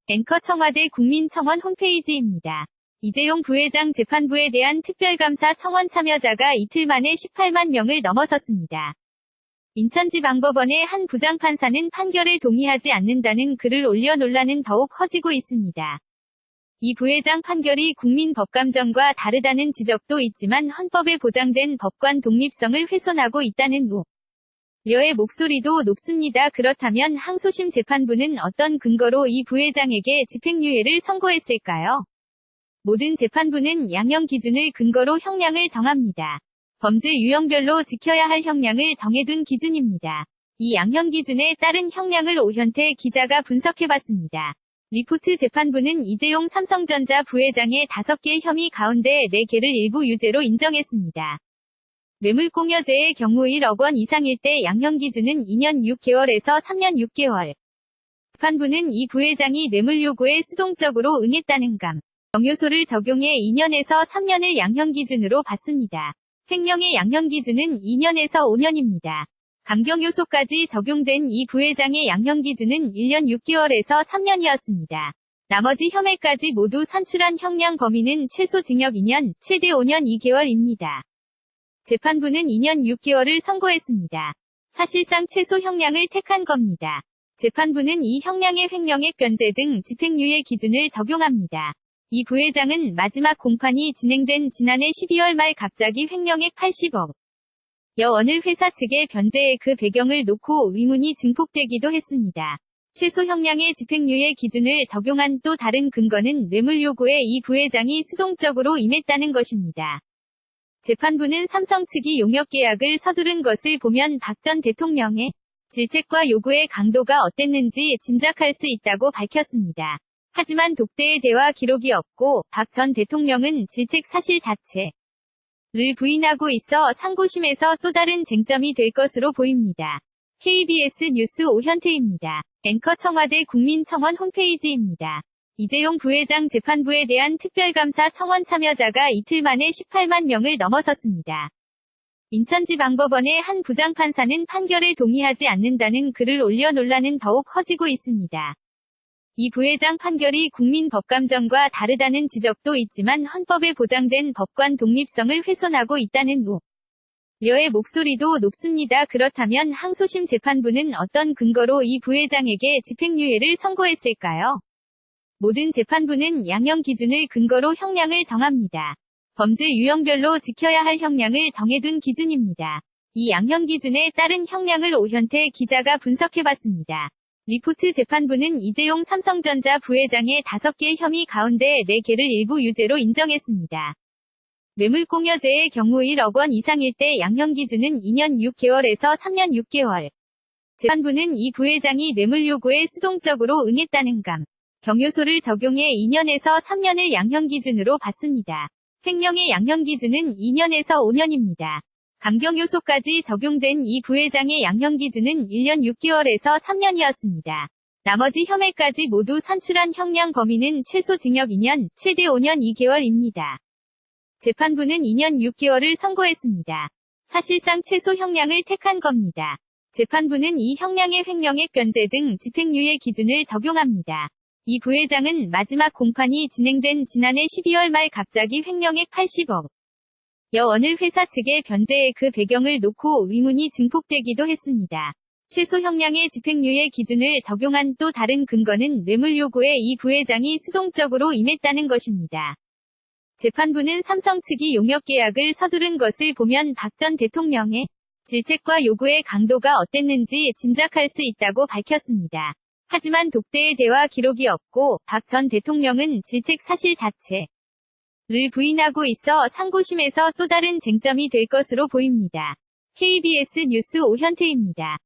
앵커 청와대 국민청원 홈페이지입니다. 이재용 부회장 재판부에 대한 특별감사 청원 참여자가 이틀 만에 18만 명을 넘어섰습니다. 인천지방법원의 한 부장판사는 판결에 동의하지 않는다는 글을 올려 논란은 더욱 커지고 있습니다. 이 부회장 판결이 국민 법감정과 다르다는 지적도 있지만 헌법에 보장된 법관 독립성을 훼손하고 있다는 우려의 목소리도 높습니다. 그렇다면 항소심 재판부는 어떤 근거로 이 부회장에게 집행유예를 선고했을까요? 모든 재판부는 양형 기준을 근거로 형량을 정합니다. 범죄 유형별로 지켜야 할 형량을 정해둔 기준입니다. 이 양형 기준에 따른 형량을 오현태 기자가 분석해봤습니다. 리포트 재판부는 이재용 삼성전자 부회장의 5개 혐의 가운데 4개를 일부 유죄로 인정했습니다. 뇌물공여죄의 경우 1억 원 이상일 때 양형 기준은 2년 6개월에서 3년 6개월. 재판부는 이 부회장이 뇌물 요구에 수동적으로 응했다는 경요소를 적용해 2년에서 3년을 양형 기준으로 봤습니다. 횡령의 양형 기준은 2년에서 5년입니다. 감경요소까지 적용된 이 부회장의 양형 기준은 1년 6개월에서 3년이었습니다. 나머지 혐의까지 모두 산출한 형량 범위는 최소 징역 2년, 최대 5년 2개월입니다. 재판부는 2년 6개월을 선고했습니다. 사실상 최소 형량을 택한 겁니다. 재판부는 이 형량의 횡령액 변제 등 집행유예 기준을 적용합니다. 이 부회장은 마지막 공판이 진행된 지난해 12월 말 갑자기 횡령액 80억 원을 회사 측에 변제해 그 배경을 놓고 의문이 증폭되기도 했습니다. 최소 형량의 집행유예 기준을 적용한 또 다른 근거는 뇌물 요구에 이 부회장이 수동적으로 임했다는 것입니다. 재판부는 삼성 측이 용역 계약을 서두른 것을 보면 박 전 대통령의 질책과 요구의 강도가 어땠는지 짐작할 수 있다고 밝혔습니다. 하지만 독대의 대화 기록이 없고 박 전 대통령은 질책 사실 자체를 부인하고 있어 상고심에서 또 다른 쟁점이 될 것으로 보입니다. KBS 뉴스 오현태입니다. 앵커 청와대 국민청원 홈페이지입니다. 이재용 부회장 재판부에 대한 특별감사 청원 참여자가 이틀 만에 18만 명을 넘어섰습니다. 인천지방법원의 한 부장판사는 판결에 동의하지 않는다는 글을 올려 논란은 더욱 커지고 있습니다. 이 부회장 판결이 국민 법감정과 다르다는 지적도 있지만 헌법에 보장된 법관 독립성을 훼손하고 있다는 우려의 목소리도 높습니다. 그렇다면 항소심 재판부는 어떤 근거로 이 부회장에게 집행유예를 선고했을까요? 모든 재판부는 양형 기준을 근거로 형량을 정합니다. 범죄 유형별로 지켜야 할 형량을 정해둔 기준입니다. 이 양형 기준에 따른 형량을 오현태 기자가 분석해봤습니다. 리포트 재판부는 이재용 삼성전자 부회장의 5개 혐의 가운데 4개를 일부 유죄로 인정했습니다. 뇌물공여죄의 경우 1억 원 이상일 때 양형 기준은 2년 6개월에서 3년 6개월. 재판부는 이 부회장이 뇌물 요구에 수동적으로 응했다는 경요소를 적용해 2년에서 3년을 양형 기준으로 봤습니다. 횡령의 양형 기준은 2년에서 5년입니다. 감경요소까지 적용된 이 부회장의 양형 기준은 1년 6개월에서 3년이었습니다. 나머지 혐의까지 모두 산출한 형량 범위는 최소 징역 2년, 최대 5년 2개월입니다. 재판부는 2년 6개월을 선고했습니다. 사실상 최소 형량을 택한 겁니다. 재판부는 이 형량의 횡령액 변제 등 집행유예 기준을 적용합니다. 이 부회장은 마지막 공판이 진행된 지난해 12월 말 갑자기 횡령액 80억 원을 회사 측에 변제해 그 배경을 놓고 의문이 증폭되기도 했습니다. 최소 형량의 집행유예 기준을 적용한 또 다른 근거는 뇌물 요구에 이 부회장이 수동적으로 임했다는 것입니다. 재판부는 삼성 측이 용역 계약을 서두른 것을 보면 박 전 대통령의 질책과 요구의 강도가 어땠는지 짐작할 수 있다고 밝혔습니다. 하지만 독대의 대화 기록이 없고 박 전 대통령은 질책 사실 자체를 부인하고 있어 상고심에서 또 다른 쟁점이 될 것으로 보입니다. KBS 뉴스 오현태입니다.